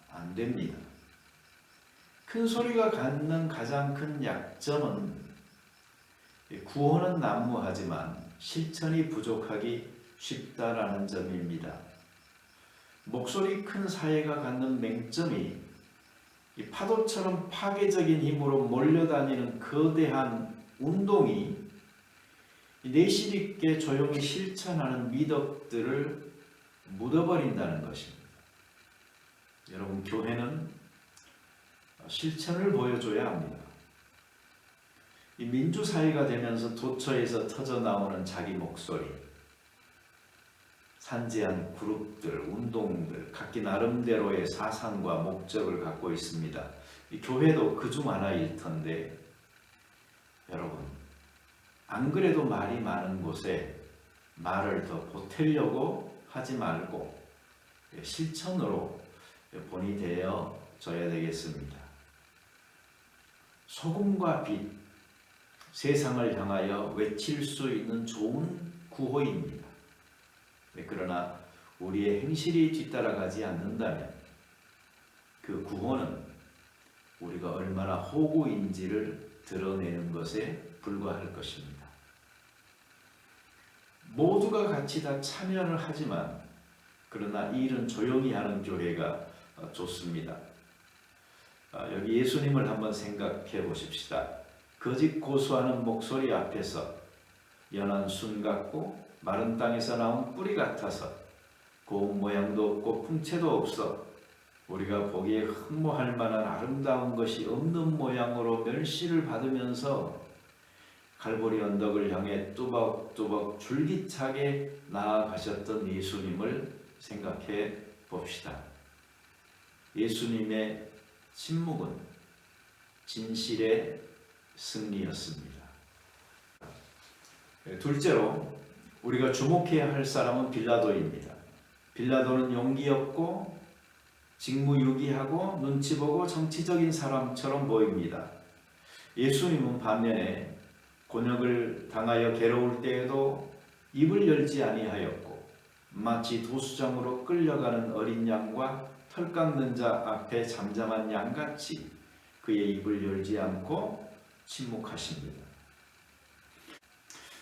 [SPEAKER 1] 안 됩니다. 큰 소리가 갖는 가장 큰 약점은 구호는 난무하지만 실천이 부족하기 쉽다라는 점입니다. 목소리 큰 사회가 갖는 맹점이 이 파도처럼 파괴적인 힘으로 몰려다니는 거대한 운동이 내실 있게 조용히 실천하는 미덕들을 묻어버린다는 것입니다. 여러분, 교회는 실천을 보여줘야 합니다. 이 민주사회가 되면서 도처에서 터져나오는 자기 목소리, 산재한 그룹들, 운동들, 각기 나름대로의 사상과 목적을 갖고 있습니다. 이 교회도 그중 하나일 텐데, 여러분, 안 그래도 말이 많은 곳에 말을 더 보태려고 하지 말고 실천으로 본이 되어져야 되겠습니다. 소금과 빛, 세상을 향하여 외칠 수 있는 좋은 구호입니다. 그러나 우리의 행실이 뒤따라가지 않는다면 그 구호는 우리가 얼마나 호구인지를 드러내는 것에 불과할 것입니다. 모두가 같이 다 참여를 하지만 그러나 이 일은 조용히 하는 교회가 좋습니다. 여기 예수님을 한번 생각해 보십시다. 거짓 고수하는 목소리 앞에서 연한 순 같고 마른 땅에서 나온 뿌리 같아서 고운 모양도 없고 풍채도 없어 우리가 보기에 흠모할 만한 아름다운 것이 없는 모양으로 멸시를 받으면서 갈보리 언덕을 향해 뚜벅뚜벅 줄기차게 나아가셨던 예수님을 생각해 봅시다. 예수님의 침묵은 진실의 승리였습니다. 둘째로 우리가 주목해야 할 사람은 빌라도입니다. 빌라도는 용기 없고 직무유기하고 눈치 보고 정치적인 사람처럼 보입니다. 예수님은 반면에 곤욕을 당하여 괴로울 때에도 입을 열지 아니하였고 마치 도수장으로 끌려가는 어린 양과 털 깎는 자 앞에 잠잠한 양같이 그의 입을 열지 않고 침묵하십니다.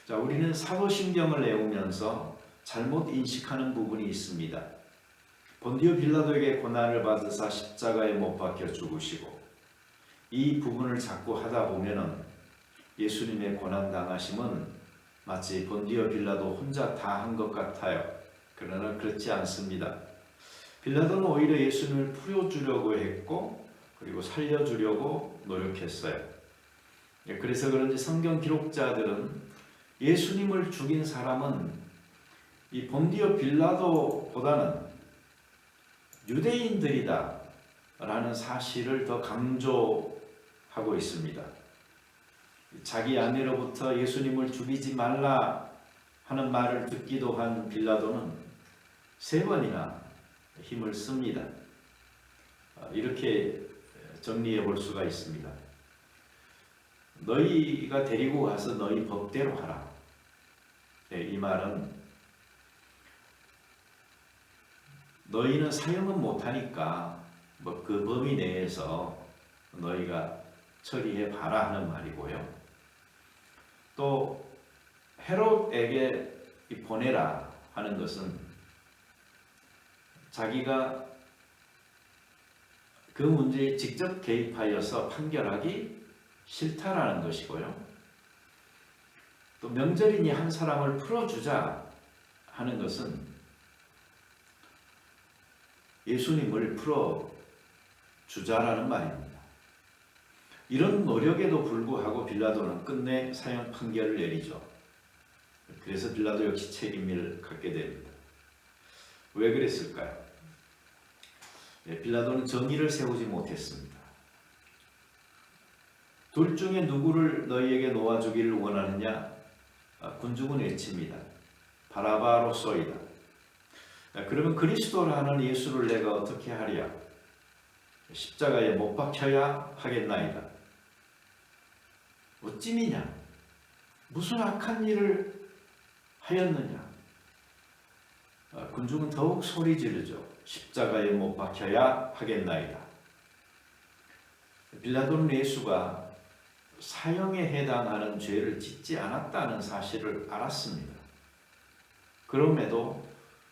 [SPEAKER 1] 자, 우리는 사도신경을 외우면서 잘못 인식하는 부분이 있습니다. 본디오 빌라도에게 고난을 받으사 십자가에 못 박혀 죽으시고 이 부분을 자꾸 하다 보면은 예수님의 고난당하심은 마치 본디오 빌라도 혼자 다 한 것 같아요. 그러나 그렇지 않습니다. 빌라도는 오히려 예수님을 풀어주려고 했고 그리고 살려주려고 노력했어요. 그래서 그런지 성경 기록자들은 예수님을 죽인 사람은 이 본디오 빌라도보다는 유대인들이다 라는 사실을 더 강조하고 있습니다. 자기 아내로부터 예수님을 죽이지 말라 하는 말을 듣기도 한 빌라도는 3번이나 힘을 씁니다. 이렇게 정리해 볼 수가 있습니다. 너희가 데리고 가서 너희 법대로 하라. 이 말은 너희는 사형은 못하니까 그 범위 내에서 너희가 처리해 봐라 하는 말이고요. 또 헤롯에게 보내라 하는 것은 자기가 그 문제에 직접 개입하여서 판결하기 싫다라는 것이고요. 또 명절이니 한 사람을 풀어주자 하는 것은 예수님을 풀어주자라는 말입니다. 이런 노력에도 불구하고 빌라도는 끝내 사형 판결을 내리죠. 그래서 빌라도 역시 책임을 갖게 됩니다. 왜 그랬을까요? 빌라도는 정의를 세우지 못했습니다. 둘 중에 누구를 너희에게 놓아주기를 원하느냐? 군중은 외칩니다. 바라바로소이다. 그러면 그리스도라는 예수를 내가 어떻게 하랴? 십자가에 못 박혀야 하겠나이다. 어찌미냐? 무슨 악한 일을 하였느냐? 군중은 더욱 소리 지르죠. 십자가에 못 박혀야 하겠나이다. 빌라도는 예수가 사형에 해당하는 죄를 짓지 않았다는 사실을 알았습니다. 그럼에도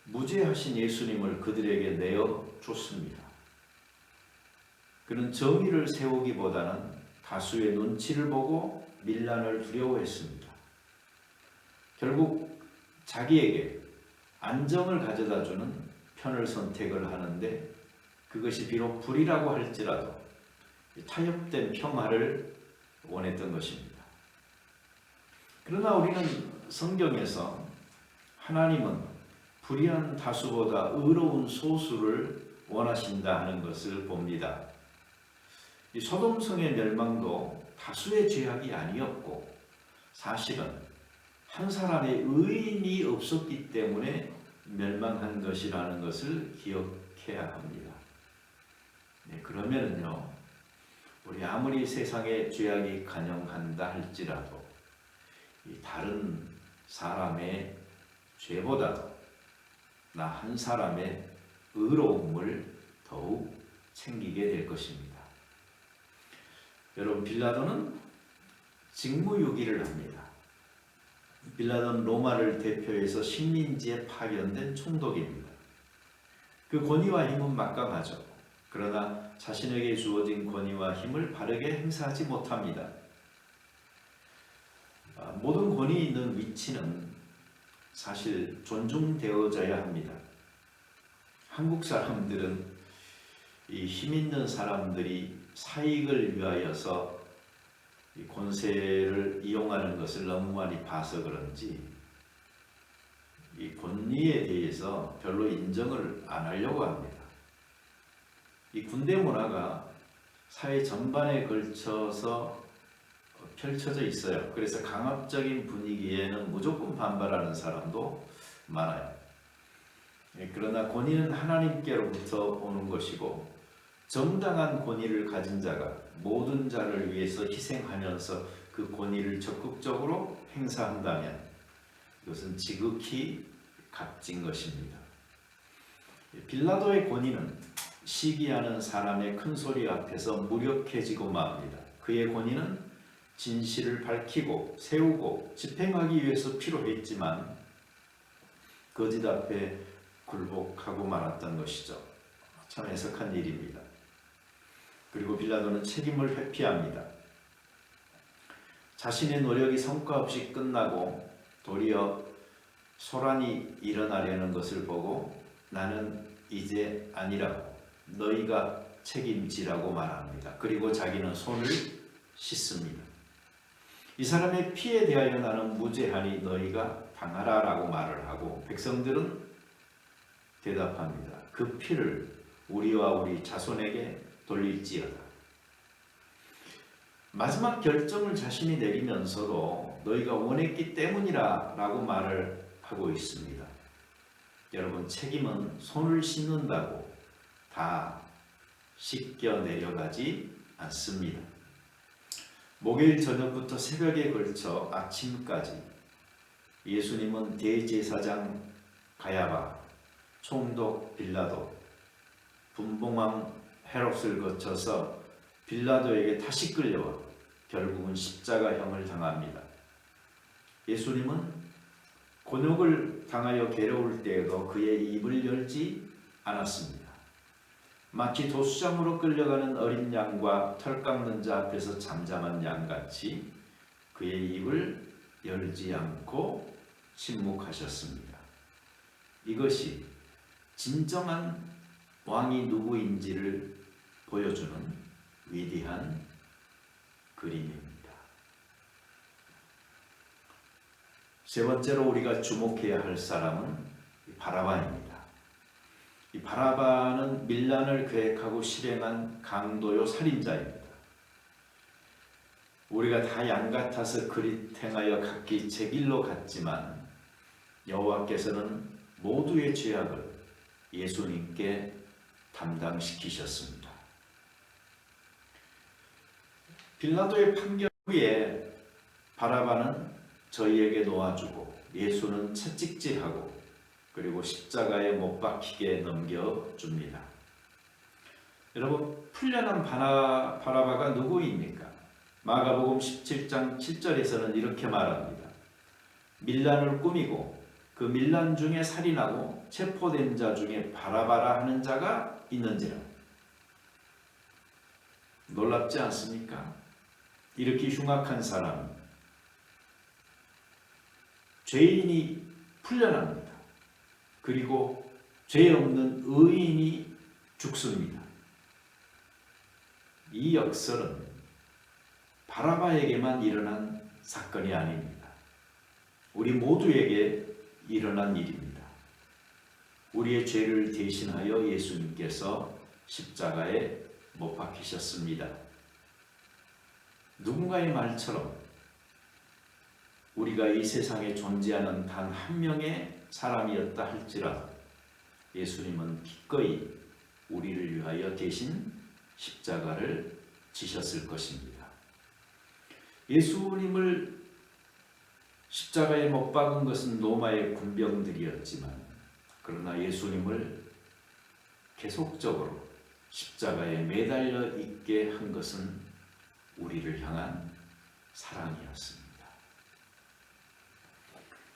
[SPEAKER 1] 무죄하신 예수님을 그들에게 내어줬습니다. 그는 정의를 세우기보다는 다수의 눈치를 보고 밀란을 두려워했습니다. 결국 자기에게 안정을 가져다주는 편을 선택을 하는데 그것이 비록 불이라고 할지라도 타협된 평화를 원했던 것입니다. 그러나 우리는 성경에서 하나님은 불의한 다수보다 의로운 소수를 원하신다 하는 것을 봅니다. 이 소돔성의 멸망도 다수의 죄악이 아니었고 사실은 한 사람의 의인이 없었기 때문에 멸망한 것이라는 것을 기억해야 합니다. 그러면은요, 우리 아무리 세상에 죄악이 간영한다 할지라도 이 다른 사람의 죄보다도 나 한 사람의 의로움을 더욱 챙기게 될 것입니다. 여러분, 빌라도는 직무유기를 합니다. 빌라도는 로마를 대표해서 식민지에 파견된 총독입니다. 그 권위와 힘은 막강하죠. 그러나 자신에게 주어진 권위와 힘을 바르게 행사하지 못합니다. 모든 권위 있는 위치는 사실 존중되어져야 합니다. 한국 사람들은 이 힘 있는 사람들이 사익을 위하여서 이 권세를 이용하는 것을 너무 많이 봐서 그런지 이 권위에 대해서 별로 인정을 안 하려고 합니다. 이 군대 문화가 사회 전반에 걸쳐서 펼쳐져 있어요. 그래서 강압적인 분위기에는 무조건 반발하는 사람도 많아요. 그러나 권위는 하나님께로부터 오는 것이고 정당한 권위를 가진 자가 모든 자를 위해서 희생하면서 그 권위를 적극적으로 행사한다면 이것은 지극히 값진 것입니다. 빌라도의 권위는 시기하는 사람의 큰 소리 앞에서 무력해지고 맙니다. 그의 권위는 진실을 밝히고 세우고 집행하기 위해서 필요했지만 거짓 앞에 굴복하고 말았던 것이죠. 참 애석한 일입니다. 그리고 빌라도는 책임을 회피합니다. 자신의 노력이 성과 없이 끝나고 도리어 소란이 일어나려는 것을 보고 나는 이제 아니라고 너희가 책임지라고 말합니다. 그리고 자기는 손을 씻습니다. 이 사람의 피에 대하여 나는 무죄하니 너희가 당하라 라고 말을 하고 백성들은 대답합니다. 그 피를 우리와 우리 자손에게 돌릴지어다. 마지막 결정을 자신이 내리면서도 너희가 원했기 때문이라 라고 말을 하고 있습니다. 여러분, 책임은 손을 씻는다고 다 씻겨 내려가지 않습니다. 목요일 저녁부터 새벽에 걸쳐 아침까지 예수님은 대제사장 가야바, 총독 빌라도, 분봉왕 헤롯을 거쳐서 빌라도에게 다시 끌려와 결국은 십자가형을 당합니다. 예수님은 곤욕을 당하여 괴로울 때에도 그의 입을 열지 않았습니다. 마치 도수장으로 끌려가는 어린 양과 털 깎는 자 앞에서 잠잠한 양같이 그의 입을 열지 않고 침묵하셨습니다. 이것이 진정한 왕이 누구인지를 보여주는 위대한 그림입니다. 세 번째로 우리가 주목해야 할 사람은 바라바입니다. 이 바라바는 밀란을 계획하고 실행한 강도요 살인자입니다. 우리가 다 양 같아서 그리 행하여 각기 제 길로 갔지만 여호와께서는 모두의 죄악을 예수님께 담당시키셨습니다. 빌라도의 판결 후에 바라바는 저희에게 놓아주고 예수는 채찍질하고 그리고 십자가에 못 박히게 넘겨줍니다. 여러분, 풀려난 바라바가 누구입니까? 마가복음 17장 7절에서는 이렇게 말합니다. 밀란을 꾸미고 그 밀란 중에 살인하고 체포된 자 중에 바라바라 하는 자가 있는지라. 놀랍지 않습니까? 이렇게 흉악한 사람, 죄인이 풀려납니다. 그리고 죄 없는 의인이 죽습니다. 이 역설은 바라바에게만 일어난 사건이 아닙니다. 우리 모두에게 일어난 일입니다. 우리의 죄를 대신하여 예수님께서 십자가에 못 박히셨습니다. 누군가의 말처럼 우리가 이 세상에 존재하는 단 한 명의 사람이었다 할지라도 예수님은 기꺼이 우리를 위하여 대신 십자가를 지셨을 것입니다. 예수님을 십자가에 못 박은 것은 로마의 군병들이었지만 그러나 예수님을 계속적으로 십자가에 매달려 있게 한 것은 우리를 향한 사랑이었습니다.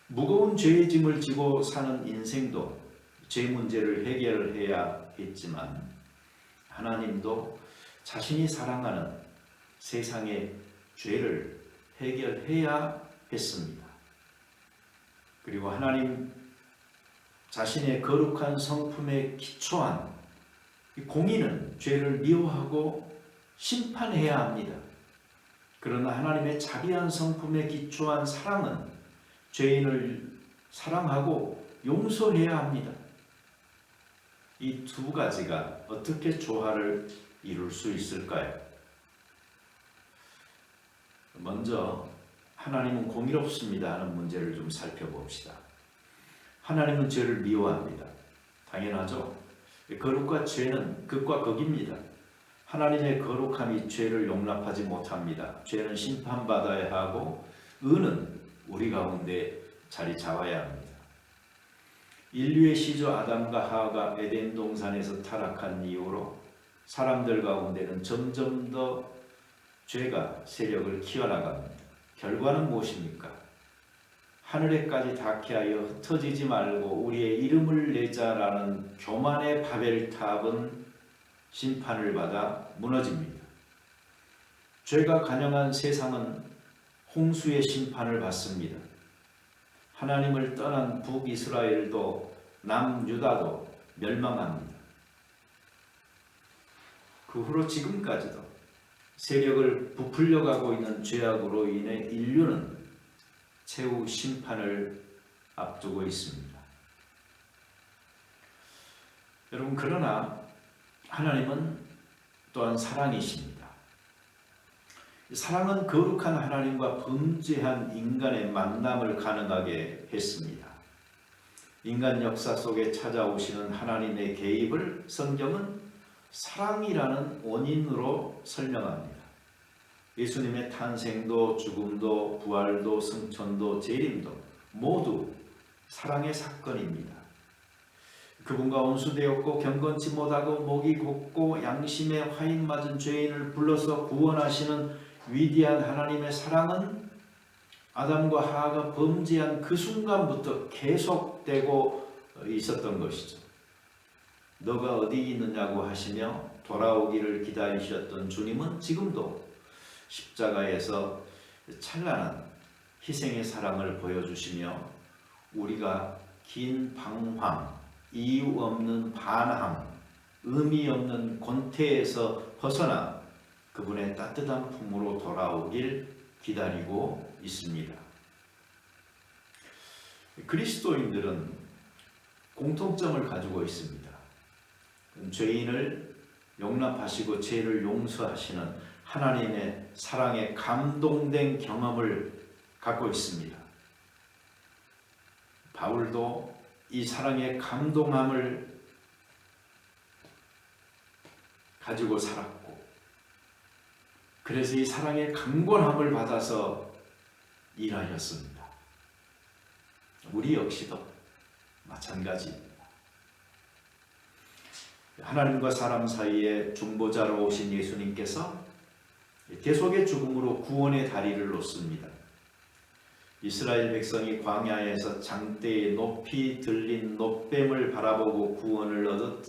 [SPEAKER 1] 무거운 죄의 짐을 지고 사는 인생도 죄 문제를 해결해야 했지만 하나님도 자신이 사랑하는 세상의 죄를 해결해야 했습니다. 그리고 하나님 자신의 거룩한 성품에 기초한 공의는 죄를 미워하고 심판해야 합니다. 그러나 하나님의 자비한 성품에 기초한 사랑은 죄인을 사랑하고 용서해야 합니다. 이 두 가지가 어떻게 조화를 이룰 수 있을까요? 먼저 하나님은 공의롭습니다 하는 문제를 좀 살펴봅시다. 하나님은 죄를 미워합니다. 당연하죠. 거룩과 죄는 극과 극입니다. 하나님의 거룩함이 죄를 용납하지 못합니다. 죄는 심판받아야 하고 의는 우리 가운데 자리 잡아야 합니다. 인류의 시조 아담과 하와가 에덴 동산에서 타락한 이후로 사람들 가운데는 점점 더 죄가 세력을 키워나갑니다. 결과는 무엇입니까? 하늘에까지 닿게 하여 흩어지지 말고 우리의 이름을 내자라는 교만의 바벨탑은 심판을 받아 무너집니다. 죄가 간영한 세상은 홍수의 심판을 받습니다. 하나님을 떠난 북이스라엘도 남유다도 멸망합니다. 그 후로 지금까지도 세력을 부풀려가고 있는 죄악으로 인해 인류는 최후 심판을 앞두고 있습니다. 여러분, 그러나 하나님은 또한 사랑이십니다. 사랑은 거룩한 하나님과 범죄한 인간의 만남을 가능하게 했습니다. 인간 역사 속에 찾아오시는 하나님의 개입을 성경은 사랑이라는 원인으로 설명합니다. 예수님의 탄생도 죽음도 부활도 승천도 재림도 모두 사랑의 사건입니다. 그분과 온수되었고 경건치 못하고 목이 곧고 양심에 화인 맞은 죄인을 불러서 구원하시는 위대한 하나님의 사랑은 아담과 하와가 범죄한 그 순간부터 계속되고 있었던 것이죠. 너가 어디 있느냐고 하시며 돌아오기를 기다리셨던 주님은 지금도 십자가에서 찬란한 희생의 사랑을 보여주시며 우리가 긴 방황, 이유 없는 반항, 의미 없는 권태에서 벗어나 그분의 따뜻한 품으로 돌아오길 기다리고 있습니다. 그리스도인들은 공통점을 가지고 있습니다. 죄인을 용납하시고 죄를 용서하시는 하나님의 사랑에 감동된 경험을 갖고 있습니다. 바울도 이 사랑의 감동함을 가지고 살았고 그래서 이 사랑의 강권함을 받아서 일하였습니다. 우리 역시도 마찬가지입니다. 하나님과 사람 사이에 중보자로 오신 예수님께서 대속의 죽음으로 구원의 다리를 놓습니다. 이스라엘 백성이 광야에서 장대에 높이 들린 놋뱀을 바라보고 구원을 얻었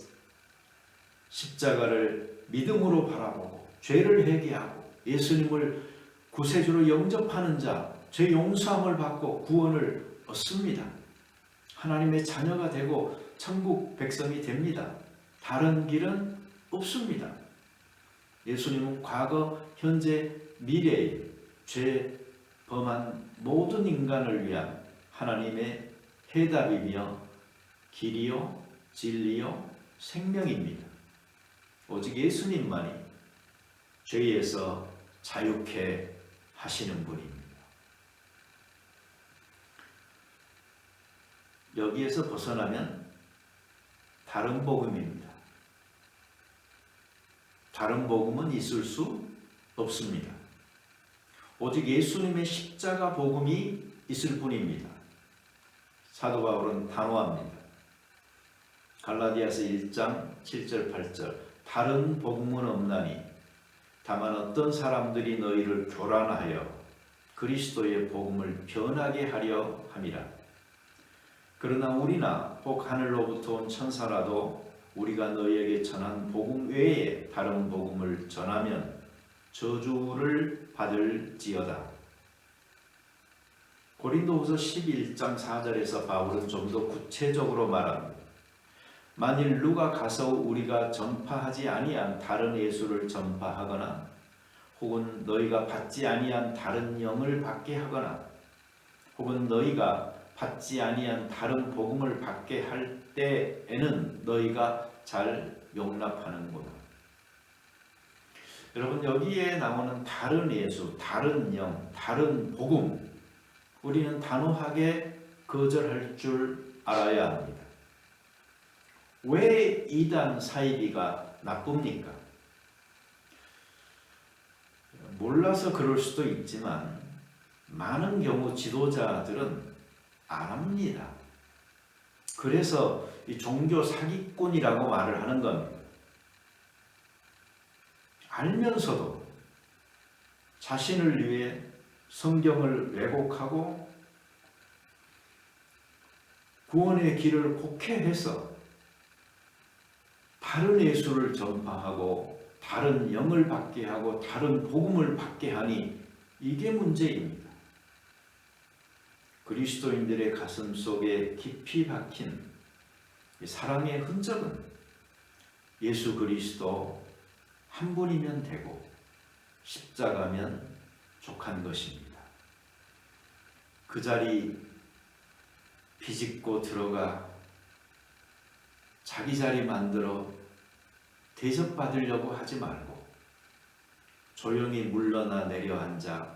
[SPEAKER 1] 십자가를 믿음으로 바라보고 죄를 회개하고 예수님을 구세주로 영접하는 자, 죄 용서함을 받고 구원을 얻습니다. 하나님의 자녀가 되고 천국 백성이 됩니다. 다른 길은 없습니다. 예수님은 과거, 현재, 미래에 죄 범한 모든 인간을 위한 하나님의 해답이며 길이요, 진리요, 생명입니다. 오직 예수님만이 죄에서 자유케 하시는 분입니다. 여기에서 벗어나면 다른 복음입니다. 다른 복음은 있을 수 없습니다. 오직 예수님의 십자가 복음이 있을 뿐입니다. 사도 바울은 단호합니다. 갈라디아서 1장 7절 8절 다른 복음은 없나니 다만 어떤 사람들이 너희를 교란하여 그리스도의 복음을 변하게 하려 함이라. 그러나 우리나 혹 하늘로부터 온 천사라도 우리가 너희에게 전한 복음 외에 다른 복음을 전하면 저주를 받을지어다. 고린도후서 11장 4절에서 바울은 좀 더 구체적으로 말합니다. 만일 누가 가서 우리가 전파하지 아니한 다른 예수를 전파하거나 혹은 너희가 받지 아니한 다른 영을 받게 하거나 혹은 너희가 받지 아니한 다른 복음을 받게 할 때에는 너희가 잘 용납하는구나. 여러분, 여기에 나오는 다른 예수, 다른 영, 다른 복음, 우리는 단호하게 거절할 줄 알아야 합니다. 왜 이단 사이비가 나쁩니까? 몰라서 그럴 수도 있지만 많은 경우 지도자들은 안 합니다. 그래서 이 종교 사기꾼이라고 말을 하는 겁니다. 알면서도 자신을 위해 성경을 왜곡하고 구원의 길을 곡해해서 다른 예수를 전파하고 다른 영을 받게 하고 다른 복음을 받게 하니 이게 문제입니다. 그리스도인들의 가슴 속에 깊이 박힌 사랑의 흔적은 예수 그리스도 한 분이면 되고 십자가면 족한 것입니다. 그 자리 비집고 들어가 자기 자리 만들어 대접받으려고 하지 말고 조용히 물러나 내려앉아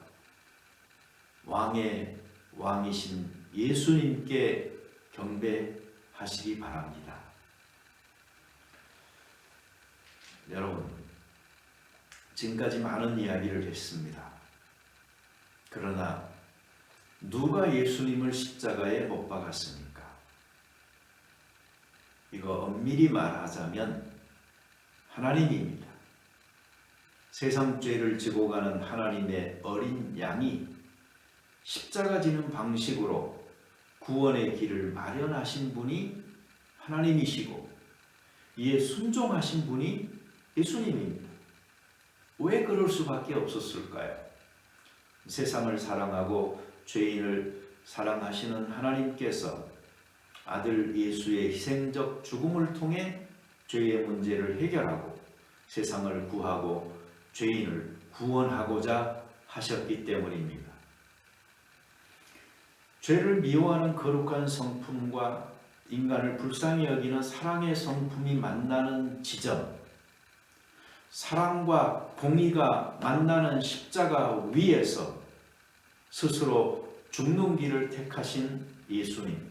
[SPEAKER 1] 왕의 왕이신 예수님께 경배하시기 바랍니다. 여러분, 지금까지 많은 이야기를 했습니다. 그러나 누가 예수님을 십자가에 못 박았습니까? 이거 엄밀히 말하자면 하나님입니다. 세상 죄를 지고 가는 하나님의 어린 양이 십자가 지는 방식으로 구원의 길을 마련하신 분이 하나님이시고 이에 순종하신 분이 예수님입니다. 왜 그럴 수밖에 없었을까요? 세상을 사랑하고 죄인을 사랑하시는 하나님께서 아들 예수의 희생적 죽음을 통해 죄의 문제를 해결하고 세상을 구하고 죄인을 구원하고자 하셨기 때문입니다. 죄를 미워하는 거룩한 성품과 인간을 불쌍히 여기는 사랑의 성품이 만나는 지점, 사랑과 공의가 만나는 십자가 위에서 스스로 죽는 길을 택하신 예수님,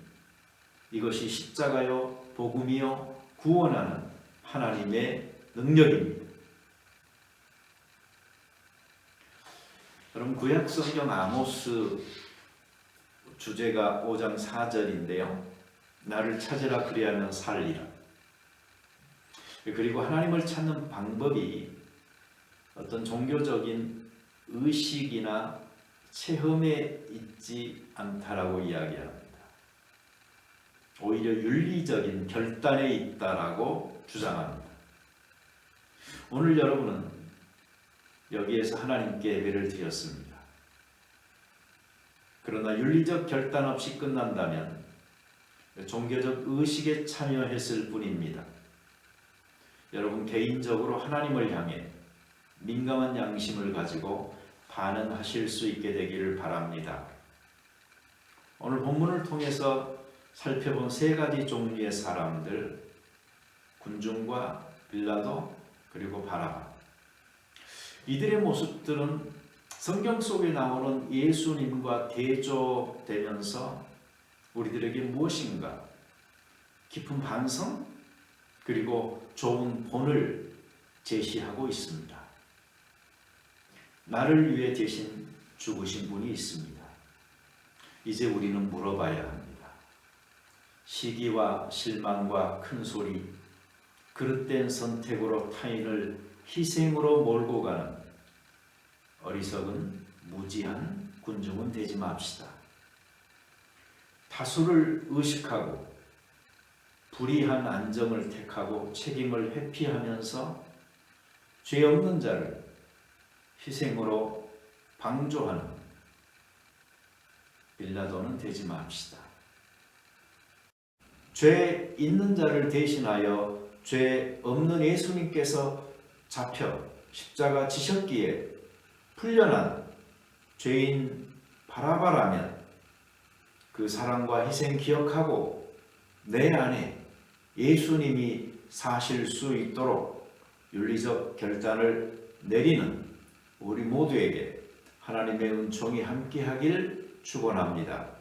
[SPEAKER 1] 이것이 십자가요 복음이요 구원하는 하나님의 능력입니다. 여러분, 구약 성경 아모스 주제가 5장 4절인데요. 나를 찾으라 그리하면 살리라. 그리고 하나님을 찾는 방법이 어떤 종교적인 의식이나 체험에 있지 않다라고 이야기합니다. 오히려 윤리적인 결단에 있다라고 주장합니다. 오늘 여러분은 여기에서 하나님께 예배를 드렸습니다. 그러나 윤리적 결단 없이 끝난다면 종교적 의식에 참여했을 뿐입니다. 여러분 개인적으로 하나님을 향해 민감한 양심을 가지고 반응하실 수 있게 되기를 바랍니다. 오늘 본문을 통해서 살펴본 세 가지 종류의 사람들, 군중과 빌라도 그리고 바라바. 이들의 모습들은 성경 속에 나오는 예수님과 대조되면서 우리들에게 무엇인가 깊은 반성 그리고 좋은 본을 제시하고 있습니다. 나를 위해 대신 죽으신 분이 있습니다. 이제 우리는 물어봐야 합니다. 시기와 실망과 큰 소리, 그릇된 선택으로 타인을 희생으로 몰고 가는 어리석은 무지한 군중은 되지 맙시다. 타수를 의식하고 불의한 안정을 택하고 책임을 회피하면서 죄 없는 자를 희생으로 방조하는 빌라도는 되지 맙시다. 죄 있는 자를 대신하여 죄 없는 예수님께서 잡혀 십자가 지셨기에 풀려난 죄인 바라바라면 그 사랑과 희생 기억하고 내 안에 예수님이 사실 수 있도록 윤리적 결단을 내리는 우리 모두에게 하나님의 은총이 함께하길 축원합니다.